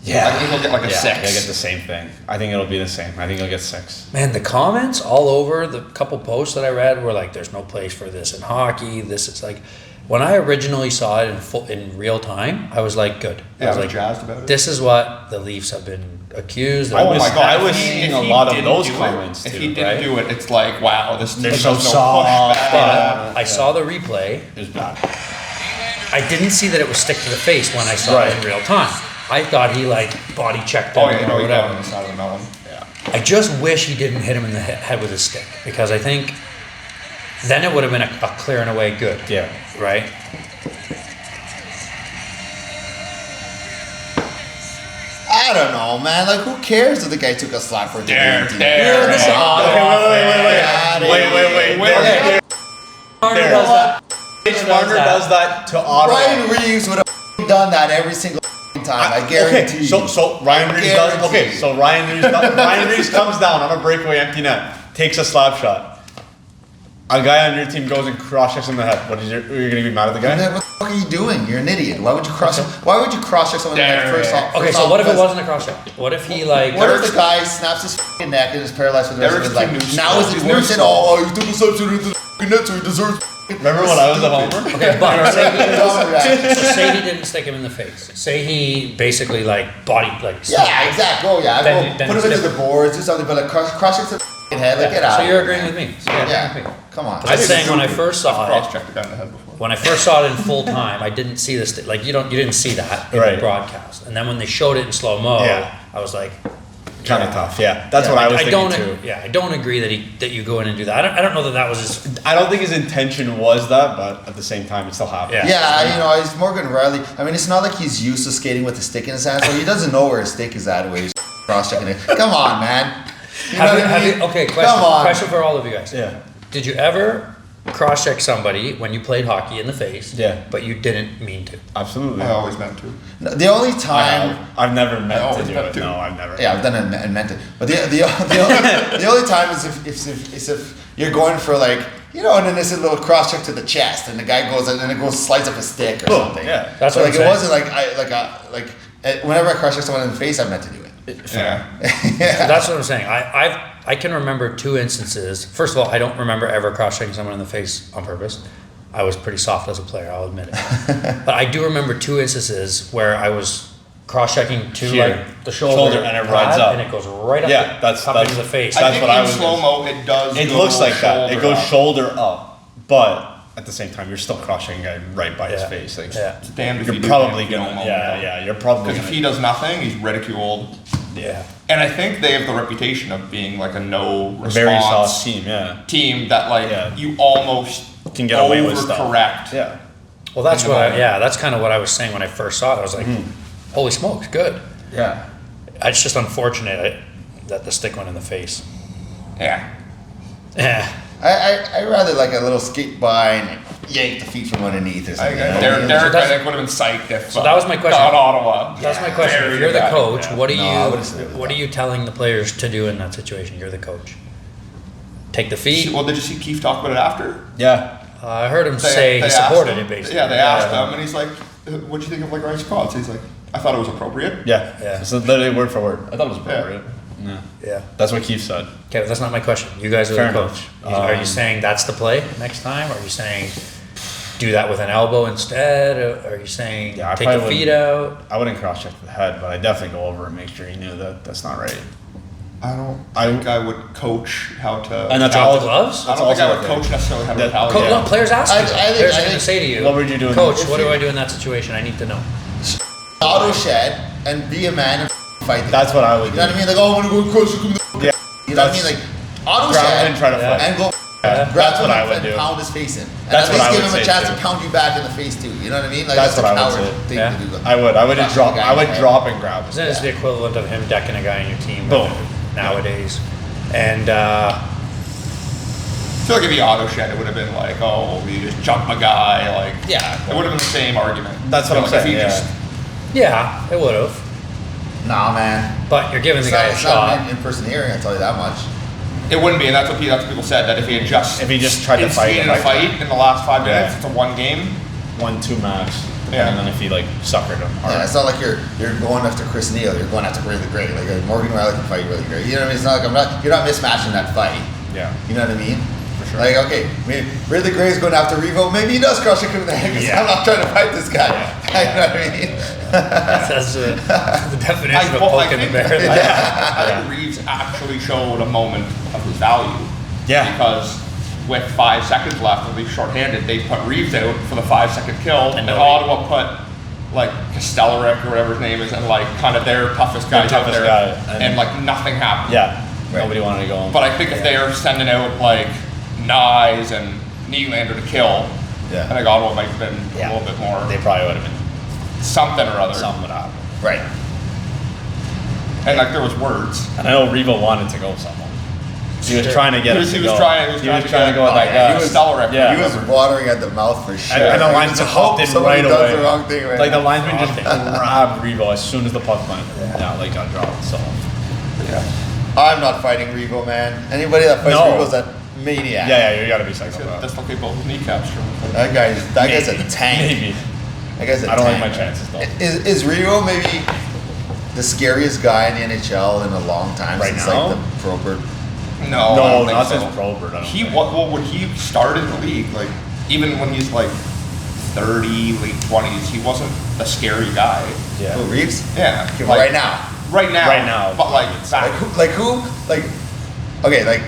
Speaker 4: I think he'll get like a 6.
Speaker 2: He'll get the same thing. I think it'll be the same. I think he'll get 6.
Speaker 1: Man, the comments all over the couple posts that I read were like, "There's no place for this in hockey." This is like, when I originally saw it in real time, I was like, "Good."
Speaker 4: Yeah,
Speaker 1: I was
Speaker 4: I was
Speaker 1: like,
Speaker 4: jazzed about it.
Speaker 1: "This is what the Leafs have been accused."
Speaker 2: I
Speaker 1: of."
Speaker 2: was-
Speaker 4: my god!
Speaker 2: I
Speaker 4: if
Speaker 2: was
Speaker 4: he-
Speaker 2: seeing
Speaker 4: if
Speaker 2: a
Speaker 4: he
Speaker 2: lot of
Speaker 4: didn't
Speaker 2: those
Speaker 4: do it-
Speaker 2: comments
Speaker 4: If
Speaker 2: too,
Speaker 4: he didn't
Speaker 2: right?
Speaker 4: do it, it's like, wow, this
Speaker 2: They're
Speaker 4: there's
Speaker 2: so
Speaker 4: no
Speaker 2: soft.
Speaker 4: pushback.
Speaker 1: But I saw the replay.
Speaker 2: It was bad.
Speaker 1: I didn't see that it was stick to the face when I saw it in real time. I thought he like body checked him
Speaker 4: Oh yeah, no,
Speaker 1: or
Speaker 4: he got
Speaker 1: whatever.
Speaker 4: on the side of the melon.
Speaker 1: I just wish he didn't hit him in the head with his stick, because I think then it would have been a clear and away good.
Speaker 2: Yeah.
Speaker 1: Right?
Speaker 3: I don't know, man. Like, who cares if the guy took a slap for a
Speaker 4: There,
Speaker 3: team?
Speaker 4: there.
Speaker 3: Wait.
Speaker 1: Marner does that.
Speaker 2: Mitch Marner does that to Ottawa.
Speaker 3: Ryan Reeves would have done that every single time. I guarantee
Speaker 2: Okay,
Speaker 3: you.
Speaker 2: so Ryan Reeves does.
Speaker 3: Guarantee
Speaker 2: Okay,
Speaker 3: you.
Speaker 2: so Ryan Reeves comes down on a breakaway empty net, takes a slap shot. A guy on your team goes and cross checks in the head. What is your? Are you gonna be mad at the
Speaker 3: What
Speaker 2: guy?
Speaker 3: the fuck are you doing? You're an idiot. Why would you cross check someone in the
Speaker 4: There,
Speaker 3: first off?
Speaker 1: Okay,
Speaker 3: first
Speaker 1: so
Speaker 3: off,
Speaker 1: what if it
Speaker 3: because-
Speaker 1: wasn't a cross check? What if he like
Speaker 3: What if the guy snaps his fucking neck and is paralyzed for the rest of his life?
Speaker 4: Derek's
Speaker 3: Now is
Speaker 4: too
Speaker 3: the
Speaker 4: loose.
Speaker 3: said, oh, you took a substitute into the fucking net, so he deserves.
Speaker 2: Remember when I was at Homer?
Speaker 1: Okay, but say he,
Speaker 3: Dumb reaction.
Speaker 1: so say he didn't stick him in the face. Say he basically like body like
Speaker 3: Yeah, exactly. Oh yeah,
Speaker 1: Then-
Speaker 3: go
Speaker 1: then
Speaker 3: put
Speaker 1: it's
Speaker 3: him into the
Speaker 1: different.
Speaker 3: boards, do something, but like cross checks the fucking head. Like, get out.
Speaker 1: So
Speaker 3: of
Speaker 1: you're
Speaker 3: here,
Speaker 1: agreeing
Speaker 3: man.
Speaker 1: with me. So you're agreeing with me.
Speaker 3: Come on.
Speaker 1: I was saying when I first saw
Speaker 4: I've
Speaker 1: it,
Speaker 4: cross-checked the guy in the head before.
Speaker 1: when I first saw it in full time, I didn't see this. Like you didn't see that in
Speaker 2: Right.
Speaker 1: the broadcast. And then when they showed it in slow mo,
Speaker 2: Yeah.
Speaker 1: I was like,
Speaker 2: Kind of tough. Yeah, that's what I was thinking too.
Speaker 1: I don't agree that you go in and do that. I don't know that was his.
Speaker 2: I don't think his intention was that, but at the same time, it still happened.
Speaker 3: Yeah, he's Morgan Reilly. I mean, it's not like he's used to skating with a stick in his hand, so he doesn't know where his stick is at when he's cross-checking it. Come on, man. You know what I mean?
Speaker 1: Okay,
Speaker 3: Come on.
Speaker 1: question for all of you guys.
Speaker 2: Yeah.
Speaker 1: Did you ever cross-check somebody when you played hockey in the face?
Speaker 2: Yeah.
Speaker 1: But you didn't mean to.
Speaker 2: Absolutely.
Speaker 4: I always meant to.
Speaker 3: The only time.
Speaker 2: I've never meant to
Speaker 4: always
Speaker 2: do
Speaker 4: meant
Speaker 2: it.
Speaker 4: to.
Speaker 2: No, I've never.
Speaker 3: Yeah, I've done it and meant it. But the only time is if you're going for like, you know, and then there's a little cross check to the chest, and the guy goes and then it goes slides up his stick or
Speaker 2: Boom,
Speaker 3: something.
Speaker 2: yeah.
Speaker 1: That's
Speaker 3: So
Speaker 1: what
Speaker 3: like
Speaker 1: I'm
Speaker 3: it
Speaker 1: saying.
Speaker 3: wasn't like whenever I cross check someone in the face, I meant to do it.
Speaker 4: Yeah.
Speaker 1: That's what I'm saying. I can remember 2 instances. First of all, I don't remember ever cross-checking someone in the face on purpose. I was pretty soft as a player, I'll admit it. But I do remember 2 instances where I was cross-checking to
Speaker 2: Here.
Speaker 1: like the shoulder
Speaker 2: And it
Speaker 1: pad,
Speaker 2: rides up.
Speaker 1: and it goes right up,
Speaker 2: Yeah, that's
Speaker 1: into the face.
Speaker 2: That's
Speaker 4: I think
Speaker 2: what I
Speaker 4: in
Speaker 2: was-
Speaker 4: slow-mo it does
Speaker 2: It
Speaker 4: go
Speaker 2: looks like that. It
Speaker 4: shoulder
Speaker 2: goes
Speaker 4: up.
Speaker 2: shoulder up, but at the same time, you're still crushing a guy right by his
Speaker 1: Yeah.
Speaker 2: face. Like,
Speaker 1: Yeah.
Speaker 4: It's damned if
Speaker 2: you're
Speaker 4: you do,
Speaker 2: probably
Speaker 4: damned if you
Speaker 2: gonna.
Speaker 4: don't,
Speaker 2: Yeah, you're probably
Speaker 4: Because if
Speaker 2: gonna.
Speaker 4: he does nothing, he's ridiculed.
Speaker 1: Yeah.
Speaker 4: And I think they have the reputation of being like a no response
Speaker 2: Very soft team. Yeah.
Speaker 4: team that like
Speaker 2: Yeah.
Speaker 4: you almost
Speaker 2: Can get away with stuff.
Speaker 4: overcorrect.
Speaker 2: Yeah.
Speaker 1: Well, that's
Speaker 4: In the
Speaker 1: what.
Speaker 4: moment.
Speaker 1: That's kind of what I was saying when I first saw it. I was like, "Holy smokes, good."
Speaker 2: Yeah.
Speaker 1: It's just unfortunate that the stick went in the face.
Speaker 4: Yeah.
Speaker 1: Yeah.
Speaker 3: I rather like a little skate by and yank the feet from underneath or something.
Speaker 4: Derek I think would have been psyched if
Speaker 1: So that was my question.
Speaker 4: got Ottawa.
Speaker 1: That's my question.
Speaker 4: Very
Speaker 1: If you're the
Speaker 4: bad.
Speaker 1: coach,
Speaker 2: Yeah.
Speaker 1: what are
Speaker 3: No, I would've said
Speaker 1: you what are you telling the players to do in that situation? You're the coach. Take the feet.
Speaker 4: Well, did you see Keefe talk about it after?
Speaker 2: Yeah.
Speaker 1: I heard him
Speaker 4: They-
Speaker 1: say
Speaker 4: they
Speaker 1: he supported
Speaker 4: asked him-
Speaker 1: it basically.
Speaker 4: Yeah, they asked him, and he's like, "What'd you think of like Ryan's calls?" He's like, "I thought it was appropriate."
Speaker 2: Yeah.
Speaker 1: Yeah.
Speaker 2: So literally word for word. I thought it was appropriate. Yeah.
Speaker 1: Yeah.
Speaker 2: That's what Keith said.
Speaker 1: Okay, that's not my question. You guys are
Speaker 2: Fair
Speaker 1: the
Speaker 2: enough.
Speaker 1: coach. Are you saying that's the play next time? Are you saying do that with an elbow instead? Or are you saying
Speaker 2: Yeah, I
Speaker 1: take the
Speaker 2: probably
Speaker 1: feet out?
Speaker 2: I wouldn't cross check the head, but I definitely go over and make sure he knew that that's not right.
Speaker 4: I don't think I would coach how to.
Speaker 2: And that's
Speaker 1: Out
Speaker 2: all
Speaker 1: the gloves?
Speaker 4: I don't think I would
Speaker 2: also
Speaker 4: coach necessarily how to
Speaker 2: That-
Speaker 4: retaliate.
Speaker 1: No, players ask you.
Speaker 3: I think-
Speaker 1: Players
Speaker 3: I
Speaker 1: are going to
Speaker 3: think-
Speaker 1: say to you,
Speaker 2: What would you do in
Speaker 1: Coach,
Speaker 2: that?
Speaker 1: what do I do in that situation? I need to know.
Speaker 3: Auto shed and be a man and fight. The
Speaker 2: That's what I would
Speaker 3: You
Speaker 2: do.
Speaker 3: know what I mean? Like, oh, I'm gonna go crush you.
Speaker 2: Yeah.
Speaker 3: You know what I mean? Like, auto
Speaker 2: Grab him
Speaker 3: shed
Speaker 2: and try to
Speaker 1: Yeah.
Speaker 2: fight.
Speaker 3: and go.
Speaker 1: Yeah.
Speaker 3: Grab
Speaker 2: That's what
Speaker 3: him
Speaker 2: I would
Speaker 3: and
Speaker 2: do.
Speaker 3: pound his face in. And
Speaker 2: That's
Speaker 3: at
Speaker 2: what
Speaker 3: least
Speaker 2: I
Speaker 3: give
Speaker 2: would
Speaker 3: him a
Speaker 2: say
Speaker 3: chance
Speaker 2: too.
Speaker 3: to pound you back in the face too. You know what I mean? Like
Speaker 2: That's
Speaker 3: a
Speaker 2: what I would
Speaker 3: coward
Speaker 2: say.
Speaker 3: thing
Speaker 1: Yeah.
Speaker 3: to do.
Speaker 2: I would
Speaker 3: Crush
Speaker 2: just drop.
Speaker 3: the guy
Speaker 2: I
Speaker 3: in
Speaker 2: would
Speaker 3: the head.
Speaker 2: drop and grab.
Speaker 1: Isn't this the equivalent of him decking a guy on your team
Speaker 2: Boom.
Speaker 1: nowadays? And
Speaker 4: I feel like if he auto shed, it would have been like, oh, you just jump a guy. Like,
Speaker 2: Yeah.
Speaker 4: it would have been the same argument.
Speaker 2: That's what
Speaker 4: You
Speaker 2: I'm
Speaker 4: know, like,
Speaker 2: saying.
Speaker 4: If he
Speaker 2: Yeah.
Speaker 4: just,
Speaker 1: yeah, it would have.
Speaker 3: Nah, man.
Speaker 1: But you're giving the
Speaker 3: It's
Speaker 1: guy
Speaker 3: not,
Speaker 1: a
Speaker 3: it's not
Speaker 1: shot.
Speaker 3: an in-person hearing. I will tell you that much.
Speaker 4: it wouldn't be, and that's what people said, that if he had just
Speaker 2: If he just tried to fight
Speaker 4: instigated
Speaker 2: him,
Speaker 4: a fight in the last 5 minutes,
Speaker 2: Yeah.
Speaker 4: it's a one game.
Speaker 2: 1-2 max.
Speaker 4: Yeah.
Speaker 2: And then if he like suckered him.
Speaker 3: Yeah,
Speaker 2: hard.
Speaker 3: it's not like you're going after Chris Neal. You're going after Reilly Great. Like Morgan Reilly can fight really great. You know what I mean? It's not like you're not mismatching that fight.
Speaker 2: Yeah.
Speaker 3: You know what I mean?
Speaker 2: For sure.
Speaker 3: Like, okay, maybe Reilly Gray's going after Revo. Maybe he does crush him in the head because
Speaker 2: Yeah.
Speaker 3: I'm not trying to fight this guy. You know what I mean?
Speaker 1: That's the definition of
Speaker 4: I
Speaker 1: poking the
Speaker 4: think,
Speaker 1: bear.
Speaker 4: I think Reeves actually showed a moment of his value.
Speaker 2: Yeah.
Speaker 4: Because with 5 seconds left and be shorthanded, they put Reeves out for the 5-second kill, and
Speaker 1: nobody-
Speaker 4: Ottawa put like Castellaric or whatever his name is, and like kind of their toughest
Speaker 2: Their
Speaker 4: guys out
Speaker 2: toughest
Speaker 4: there,
Speaker 2: guy,
Speaker 4: and,
Speaker 2: and-
Speaker 4: like nothing happened.
Speaker 2: Yeah. Nobody wanted to go on.
Speaker 4: But I think if they are sending out like Nyes and Nylander to kill,
Speaker 3: Yeah.
Speaker 4: I think Ottawa might have been a little bit more
Speaker 2: They probably would have been
Speaker 4: something or other.
Speaker 2: something would happen.
Speaker 3: Right.
Speaker 4: And like there was words.
Speaker 2: And I know Revo wanted to go someone. He was trying to get him
Speaker 4: He
Speaker 2: to
Speaker 4: was
Speaker 2: go.
Speaker 4: trying to
Speaker 2: go with that
Speaker 4: yeah,
Speaker 2: guy.
Speaker 4: he was Stellaric.
Speaker 2: Yeah.
Speaker 3: He was watering at the mouth for sure.
Speaker 2: And the
Speaker 3: Like,
Speaker 2: linesman
Speaker 3: just hope
Speaker 2: hopped in
Speaker 3: somebody
Speaker 2: right
Speaker 3: does
Speaker 2: away.
Speaker 3: the wrong thing right
Speaker 2: Like the
Speaker 3: now.
Speaker 2: linesman just grabbed Revo as soon as the puck went. Yeah, like got dropped. So
Speaker 4: Yeah.
Speaker 3: I'm not fighting Revo, man. Anybody that fights
Speaker 2: No.
Speaker 3: Revo's a maniac.
Speaker 2: yeah, you gotta be
Speaker 4: He's gonna
Speaker 2: psychopath.
Speaker 4: dislocate both his kneecaps.
Speaker 3: That guy's a tank.
Speaker 2: Maybe.
Speaker 3: That guy's a
Speaker 2: I don't like
Speaker 3: tank.
Speaker 2: my chances though.
Speaker 3: Is Revo maybe the scariest guy in the NHL in a long time
Speaker 2: Right
Speaker 3: since
Speaker 2: now?
Speaker 3: like the Probert?
Speaker 4: No, I
Speaker 2: No,
Speaker 4: don't
Speaker 2: not
Speaker 4: think
Speaker 2: since
Speaker 4: so.
Speaker 2: Probert. I don't
Speaker 4: He
Speaker 2: think.
Speaker 4: well when he started the league, like even when he's like 30, late 20s, he wasn't a scary guy.
Speaker 2: Yeah.
Speaker 3: Who, Reeves?
Speaker 4: Yeah,
Speaker 3: Okay, but right now.
Speaker 4: Right now.
Speaker 2: Right now,
Speaker 4: But like
Speaker 3: Like
Speaker 4: back,
Speaker 3: who? Like okay, like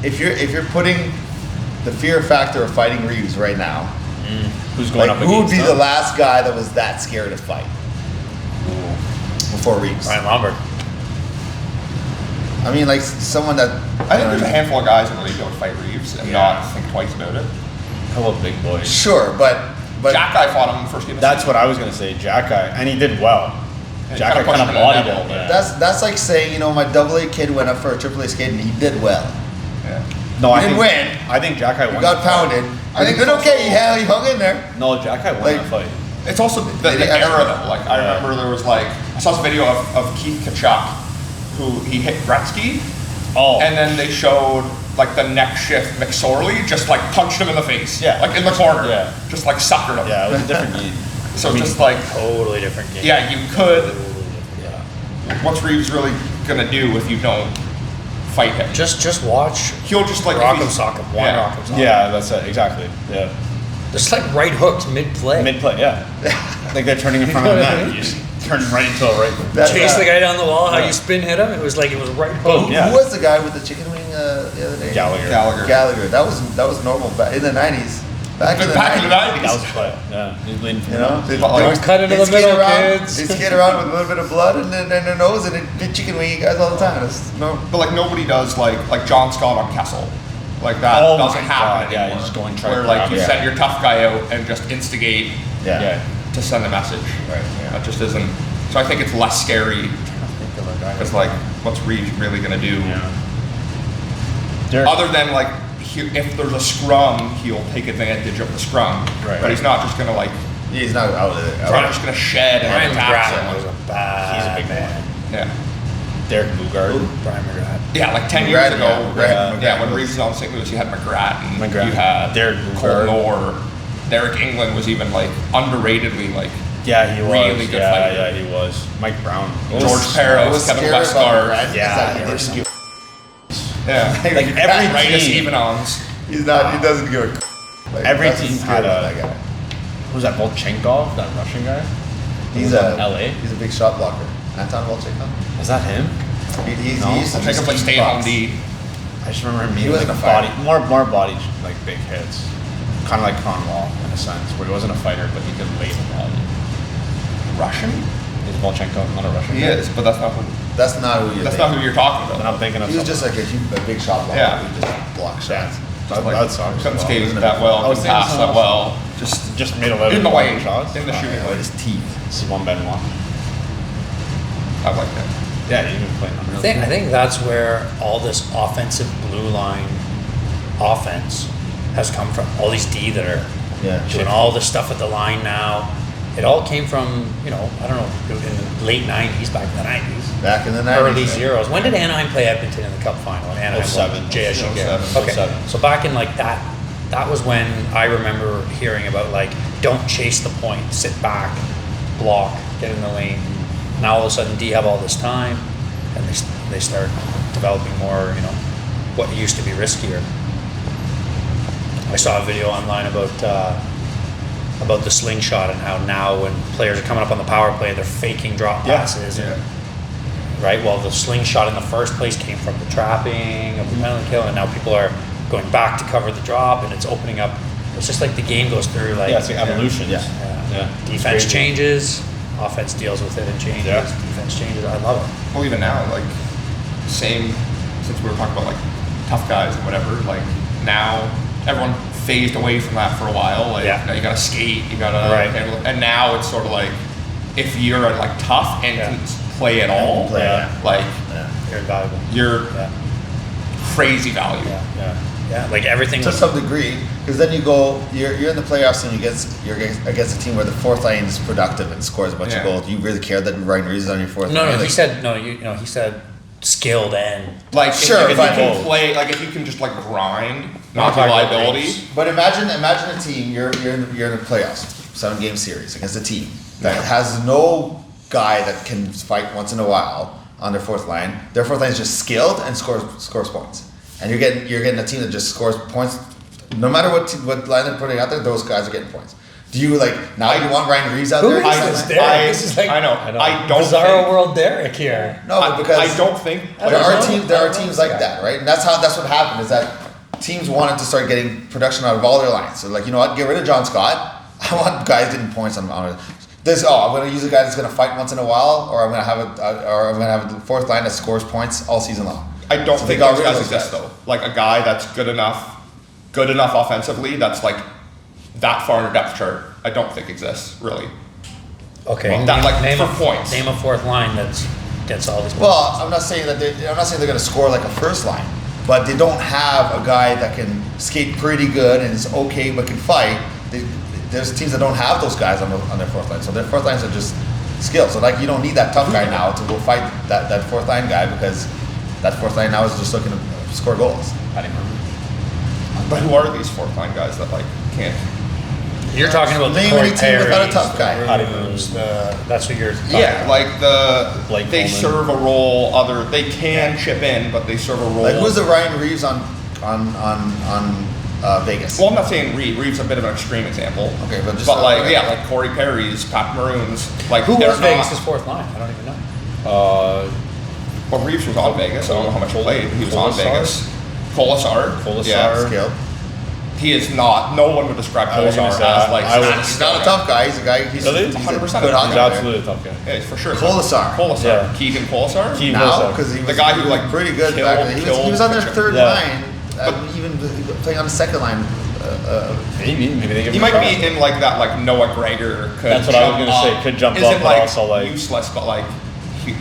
Speaker 3: if you're putting the fear factor of fighting Reeves right now,
Speaker 2: who's going
Speaker 3: like
Speaker 2: up
Speaker 3: who would
Speaker 2: against
Speaker 3: be
Speaker 2: him?
Speaker 3: the last guy that was that scared to fight before Reeves?
Speaker 1: Ryan Lombard.
Speaker 3: I mean, like someone that
Speaker 4: I think there's a handful of guys that really don't fight Reeves and not think twice about it.
Speaker 2: A couple of big boys.
Speaker 3: Sure, but
Speaker 4: Jack Guy fought him in the first game.
Speaker 2: That's what I was gonna say. Jack Guy, and he did well.
Speaker 4: Yeah,
Speaker 2: Jack Guy
Speaker 4: kinda
Speaker 2: kind of
Speaker 4: pushed him in the
Speaker 2: bodied
Speaker 4: net a
Speaker 2: him.
Speaker 4: little
Speaker 2: Yeah.
Speaker 3: that's like saying, you know, my AA kid went up for a AAA skate and he did well.
Speaker 4: Yeah.
Speaker 2: No,
Speaker 3: He
Speaker 2: I
Speaker 3: didn't
Speaker 2: think,
Speaker 3: win.
Speaker 2: I think Jack Guy
Speaker 3: He
Speaker 2: won.
Speaker 3: got
Speaker 2: the fight.
Speaker 3: pounded.
Speaker 4: I think
Speaker 3: he did
Speaker 4: it's
Speaker 3: okay. He hung in there.
Speaker 2: No, Jack Guy won
Speaker 3: Like-
Speaker 2: that fight.
Speaker 4: It's also the
Speaker 3: Maybe
Speaker 4: era
Speaker 3: actually-
Speaker 4: though. Like I remember there was like I saw some video of Keith Kachuk, who he hit Gretzky,
Speaker 2: Oh,
Speaker 4: and then they showed like the next shift McSorley just like punched him in the face.
Speaker 2: Yeah.
Speaker 4: Like in the corner.
Speaker 2: Yeah.
Speaker 4: Just like suckered him.
Speaker 2: yeah, it was a different game.
Speaker 4: So just like
Speaker 1: Totally different game.
Speaker 4: yeah, you could.
Speaker 1: Yeah.
Speaker 4: What's Reeves really gonna do if you don't fight him?
Speaker 1: Just watch
Speaker 4: He'll just like if
Speaker 1: Rock'em
Speaker 4: he's-
Speaker 1: Sock'em, one
Speaker 4: yeah.
Speaker 1: Rock'em Sock'em.
Speaker 2: Yeah, that's it. Exactly. Yeah.
Speaker 1: Just like right hooks mid-play.
Speaker 2: Mid play. Yeah. Like they're turning in front of the net. You just turn right into a right.
Speaker 3: That's,
Speaker 1: Chase the guy down the wall, how
Speaker 2: Yeah.
Speaker 1: you spin hit him, it was like it was right
Speaker 2: Boom,
Speaker 1: hook.
Speaker 2: yeah.
Speaker 3: Who was the guy with the chicken wing the other day?
Speaker 2: Gallagher.
Speaker 3: Gallagher. That was normal back in the 90s. Back in the
Speaker 4: Back in the
Speaker 3: 90s.
Speaker 2: That was a play. Yeah. He's bleeding from
Speaker 3: You
Speaker 2: the
Speaker 3: know,
Speaker 2: nose.
Speaker 3: they,
Speaker 4: But like-
Speaker 1: Cut into the
Speaker 3: skate
Speaker 1: middle,
Speaker 3: around,
Speaker 1: kids.
Speaker 3: They skate around with a little bit of blood in their nose, and they chicken wing you guys all the time. It's normal.
Speaker 4: But like nobody does like John Scott on Kessel. Like that
Speaker 2: Oh
Speaker 4: doesn't
Speaker 2: my
Speaker 4: happen
Speaker 2: God, yeah,
Speaker 4: anymore.
Speaker 2: you just go and try
Speaker 4: where
Speaker 2: to
Speaker 4: like
Speaker 2: grab
Speaker 4: you
Speaker 2: it.
Speaker 4: send your tough guy out and just instigate
Speaker 2: Yeah.
Speaker 4: to send a message.
Speaker 3: Right, yeah.
Speaker 4: That just isn't. So I think it's less scary
Speaker 2: Think of a guy.
Speaker 4: because like what's Reeves really gonna do?
Speaker 2: Derek-
Speaker 4: Other than like if there's a scrum, he'll take advantage of the scrum.
Speaker 2: Right.
Speaker 4: But he's not just gonna like
Speaker 3: He's not out of it.
Speaker 4: he's not just gonna shed and
Speaker 1: Brian
Speaker 4: attack
Speaker 1: McGrath was
Speaker 4: someone.
Speaker 1: a bad
Speaker 2: He's a big
Speaker 1: man.
Speaker 4: Yeah.
Speaker 2: Derek Bugard.
Speaker 1: Brian McGrath.
Speaker 4: Yeah, like 10
Speaker 3: McGrath,
Speaker 4: years ago,
Speaker 3: yeah, McGrath
Speaker 4: when
Speaker 3: was-
Speaker 4: Reeves was on St. Louis, you had McGrath and
Speaker 2: McGrath.
Speaker 4: you had
Speaker 2: Derek
Speaker 4: Cole
Speaker 2: Bugard.
Speaker 4: Noor. Derek England was even like underratedly like
Speaker 2: Yeah, he was.
Speaker 4: Really good
Speaker 2: yeah,
Speaker 4: fighter.
Speaker 2: yeah, he was. Mike Brown.
Speaker 3: What
Speaker 4: George
Speaker 3: was-
Speaker 4: Peros,
Speaker 3: what was
Speaker 4: Kevin
Speaker 3: scary about
Speaker 4: Westgard.
Speaker 3: McGrath is
Speaker 2: Yeah,
Speaker 3: that he
Speaker 2: they were
Speaker 3: doesn't give
Speaker 4: yeah,
Speaker 2: Like every
Speaker 4: Rightus
Speaker 2: team.
Speaker 4: Evenons.
Speaker 3: He's not. He doesn't give a. Like,
Speaker 2: Every
Speaker 3: that's
Speaker 2: team
Speaker 3: scary
Speaker 2: had
Speaker 3: about
Speaker 2: a-
Speaker 3: that guy.
Speaker 2: Who was that? Volchenkov, that Russian guy.
Speaker 3: He's
Speaker 2: was
Speaker 3: a
Speaker 2: on LA.
Speaker 3: He's a big shot blocker. Anton Volchenkov.
Speaker 2: Was that him?
Speaker 3: He
Speaker 2: No.
Speaker 3: used to
Speaker 4: I think of like
Speaker 3: just
Speaker 4: stay
Speaker 3: keep
Speaker 4: home
Speaker 3: bucks.
Speaker 4: D.
Speaker 2: I just remember him
Speaker 3: He
Speaker 2: being like
Speaker 3: wasn't
Speaker 2: a
Speaker 3: a
Speaker 2: body,
Speaker 3: fighter.
Speaker 2: more body, like big hits. Kind of like Conwell in a sense, where he wasn't a fighter, but he could lay the body.
Speaker 4: Russian?
Speaker 2: Is Volchenkov not a Russian?
Speaker 4: He
Speaker 2: guy?
Speaker 4: is, but that's not who.
Speaker 3: That's not who you're
Speaker 4: That's not
Speaker 3: thinking.
Speaker 4: who you're talking
Speaker 2: Then
Speaker 4: about.
Speaker 2: I'm thinking of
Speaker 3: He was
Speaker 2: someone.
Speaker 3: just like a big shot blocker.
Speaker 4: Yeah.
Speaker 3: He just blocked shots.
Speaker 2: That,
Speaker 4: Like,
Speaker 2: that sucks.
Speaker 4: couldn't
Speaker 2: Well,
Speaker 4: skate
Speaker 3: isn't it?
Speaker 4: that well,
Speaker 2: I was
Speaker 4: couldn't
Speaker 2: thinking
Speaker 4: pass that
Speaker 2: someone
Speaker 4: well. Just
Speaker 2: Just made a living
Speaker 4: in the
Speaker 2: blocking
Speaker 4: lane,
Speaker 2: shots.
Speaker 4: in the shooting
Speaker 3: With
Speaker 4: lane.
Speaker 3: his teeth.
Speaker 2: Simon Benoit.
Speaker 4: I like that.
Speaker 2: Yeah, he even played on
Speaker 1: I think that's where all this offensive blue line offense has come from. All these D that are
Speaker 3: Yeah.
Speaker 1: doing all this stuff at the line now. It all came from, I don't know, in the late 90s, back in the 90s.
Speaker 3: Back in the 90s.
Speaker 1: Early
Speaker 3: right?
Speaker 1: zeros. When did Anaheim play Edmonton in the Cup final? When Anaheim
Speaker 2: 07.
Speaker 1: won JSU.
Speaker 4: 07.
Speaker 1: Okay.
Speaker 2: 07.
Speaker 1: So back in like that was when I remember hearing about like, don't chase the point, sit back, block, get in the lane. Now all of a sudden D have all this time, and they start developing more, what used to be riskier. I saw a video online about the slingshot and how now when players are coming up on the power play, they're faking drop passes.
Speaker 4: Yeah.
Speaker 1: Right? Well, the slingshot in the first place came from the trapping of the penalty kill, and now people are going back to cover the drop, and it's opening up. It's just like the game goes through like,
Speaker 2: Yeah, it's like evolution.
Speaker 3: Yeah.
Speaker 1: defense
Speaker 2: Crazy.
Speaker 1: changes, offense deals with it and changes,
Speaker 2: Yeah.
Speaker 1: defense changes. I love it.
Speaker 4: Well, even now, like, same, since we were talking about, like, tough guys and whatever, like, now everyone phased away from that for a while. Like,
Speaker 1: Yeah.
Speaker 4: now you gotta skate, you gotta
Speaker 1: Right.
Speaker 4: handle it. And now it's sort of like, if you're, like, tough and
Speaker 1: Yeah.
Speaker 4: can play at all,
Speaker 3: Play, yeah.
Speaker 4: like,
Speaker 3: Yeah.
Speaker 1: You're invaluable.
Speaker 4: you're
Speaker 1: Yeah,
Speaker 4: crazy value.
Speaker 1: yeah. Like everything.
Speaker 3: To some degree, because then you're in the playoffs and you're against a team where the fourth line is productive and scores a bunch
Speaker 4: Yeah.
Speaker 3: of goals. Do you really care that Ryan Reeves is on your fourth
Speaker 1: No,
Speaker 3: line?
Speaker 1: he
Speaker 3: Like,
Speaker 1: said no. He said skilled and
Speaker 4: Like,
Speaker 3: Sure,
Speaker 4: if you
Speaker 3: but-
Speaker 4: can play, like, if you can just, like, grind,
Speaker 1: Not
Speaker 4: not be
Speaker 1: talking about
Speaker 4: liability.
Speaker 1: Reeves.
Speaker 3: But imagine a team you're in the playoffs, 7-game series against a team that has no guy that can fight once in a while on their fourth line. Their fourth line is just skilled and scores points, and you're getting a team that just scores points. No matter what line they're putting out there, those guys are getting points. Do you now you want Ryan Reeves out
Speaker 1: Who
Speaker 3: there?
Speaker 1: is this Derek? This is like
Speaker 4: I know. I don't
Speaker 1: Bizarro
Speaker 4: think,
Speaker 1: World Derek here.
Speaker 3: No, but because
Speaker 4: I don't think
Speaker 3: there are teams like that, right? And that's what happened is that teams wanted to start getting production out of all their lines. So you know what? Get rid of John Scott. I want guys getting points on it. I'm going to use a guy that's going to fight once in a while, or I'm going to have the fourth line that scores points all season long.
Speaker 4: I don't think those guys exist though. Like a guy that's good enough offensively, that's like that far in a depth chart. I don't think exists really.
Speaker 1: Okay.
Speaker 4: Name for points.
Speaker 1: Name a fourth line that gets all these points.
Speaker 3: Well, I'm not saying they're going to score like a first line, but they don't have a guy that can skate pretty good and is okay but can fight. There's teams that don't have those guys on their fourth line, so their fourth lines are just skills. So you don't need that tough guy now to go fight that fourth line guy, because that fourth line now is just looking to score goals.
Speaker 2: I didn't remember.
Speaker 4: But who are these fourth line guys that can't?
Speaker 1: You're talking about
Speaker 3: Name any team without a tough guy.
Speaker 1: That's what you're talking
Speaker 4: Yeah,
Speaker 1: about.
Speaker 2: Blake
Speaker 4: they
Speaker 2: Coleman.
Speaker 4: serve a role. They can chip in, but they serve a role.
Speaker 3: Who's the Ryan Reeves on Vegas?
Speaker 4: Well, I'm not saying Reeves. Reeves is a bit of an extreme example.
Speaker 3: Okay, but just
Speaker 4: like Corey Perry's, Pat Maroon's.
Speaker 1: Who
Speaker 4: they're
Speaker 1: was Vegas'
Speaker 4: not-
Speaker 1: fourth line? I don't even know.
Speaker 4: Well, Reeves was on Vegas. I don't know how much he played. He was on
Speaker 2: Colasar?
Speaker 4: Vegas. Colasar. Yeah.
Speaker 3: Skill.
Speaker 4: He is not. No one would describe
Speaker 2: I was
Speaker 4: Colasar
Speaker 2: gonna say,
Speaker 4: as like.
Speaker 2: I would-
Speaker 3: He's not a tough guy. He's a guy. He's
Speaker 2: Really?
Speaker 3: he's a
Speaker 4: 100%.
Speaker 3: good
Speaker 2: He's
Speaker 3: hockey player.
Speaker 2: absolutely a tough guy.
Speaker 4: Yeah, for sure.
Speaker 3: Colasar.
Speaker 4: Colasar. Keegan Colasar.
Speaker 2: Keegan
Speaker 3: Now,
Speaker 2: Colasar.
Speaker 3: because he was
Speaker 4: The guy who, like,
Speaker 3: pretty good
Speaker 4: killed-
Speaker 3: back then. He was on their
Speaker 4: killed-
Speaker 3: third
Speaker 2: Yeah.
Speaker 3: line, even playing on the second line.
Speaker 2: Maybe they give
Speaker 4: He
Speaker 2: him a
Speaker 4: might
Speaker 2: try.
Speaker 4: be in like that, like Noah Gregor could.
Speaker 2: That's what I was
Speaker 4: jump
Speaker 2: gonna say,
Speaker 4: up.
Speaker 2: could jump
Speaker 4: Isn't
Speaker 2: up, but also, like-
Speaker 4: useless, but like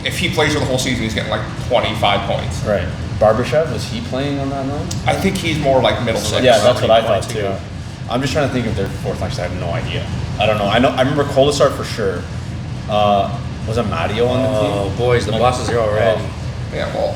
Speaker 4: if he plays for the whole season, he's getting like 25 points.
Speaker 2: Right. Barbashev, was he playing on that line?
Speaker 4: I think he's more like middle six.
Speaker 2: Yeah, that's what I thought
Speaker 1: points
Speaker 2: too.
Speaker 1: ago.
Speaker 2: I'm just trying to think of their fourth line. 'Cause I have no idea. I don't know. I remember Colasar for sure. Was it Mattio on the team?
Speaker 1: Oh, boys, the bosses are already.
Speaker 4: Yeah, well,